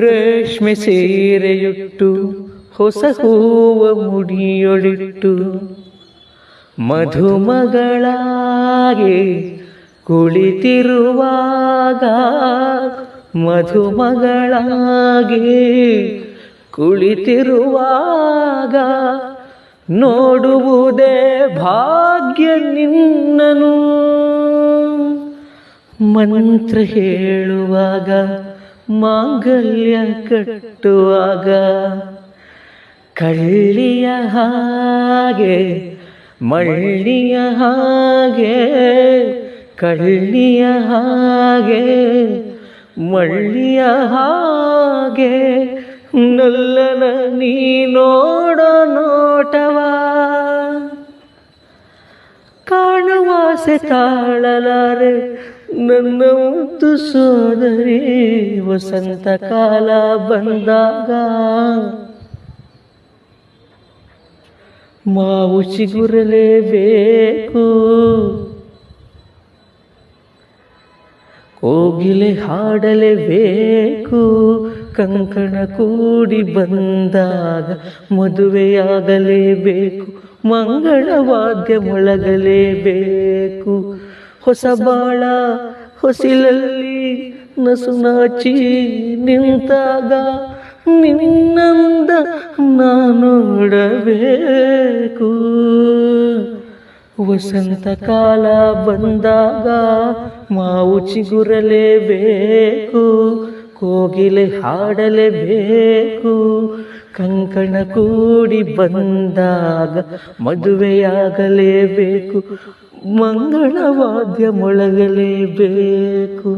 ರೇಷ್ಮೆ ಸೀರೆಯುಟ್ಟು ಹೊಸ ಹೂವ ಮುಡಿಯೊಳಿಟ್ಟು ಮಧುಮಗಳಾಗೆ ಕುಳಿತಿರುವಾಗ ಮಧುಮಗಳಾಗೆ ಕುಳಿತಿರುವಾಗ ನೋಡುವುದೇ ಭಾಗ್ಯ ನಿನ್ನನು. ಮಂತ್ರ ಹೇಳುವಾಗ ಮಾಂಗಲ್ಯ ಕಟ್ಟುವಾಗ ಕಳ್ಳಿಯ ಹಾಗೆ ಮಳ್ಳಿಯ ಹಾಗೆ ಕಳ್ಳಿಯ ಹಾಗೆ ಮಳ್ಳಿಯ ಹಾಗೆ ನಲ್ಲನ ನೀ ನೋಡೋ ನೋಟವ ಕಾಣುವಾಸೆ ತಾಳಲಾರೆ ನನ್ನ ಮುದ್ದು ಸೋದರಿ. ವಸಂತ ಕಾಲ ಬಂದಾಗ ಮಾವು ಚಿಗುರಲೇಬೇಕು, ಕೋಗಿಲೆ ಹಾಡಲೇಬೇಕು. ಕಂಕಣ ಕೂಡಿ ಬಂದಾಗ ಮದುವೆಯಾಗಲೇಬೇಕು, ಮಂಗಳವಾದ್ಯ ಮೊಳಗಲೇಬೇಕು. ಹೊಸ ಬಾಳ ಹೊಸಿಲಲ್ಲಿ ನಸುನಾಚಿ ನಿಂತಾಗ ನಿನ್ನಂದ ನೋಡಬೇಕು. ವಸಂತ ಕಾಲ ಬಂದಾಗ ಮಾವು ಚಿಗುರಲೇಬೇಕು, ಕೋಗಿಲೆ ಹಾಡಲೇಬೇಕು. ಕಂಕಣ ಕೂಡಿ ಬಂದಾಗ ಮದುವೆಯಾಗಲೇಬೇಕು, ಮಂಗಳವಾದ್ಯ ಮೊಳಗಲೇಬೇಕು.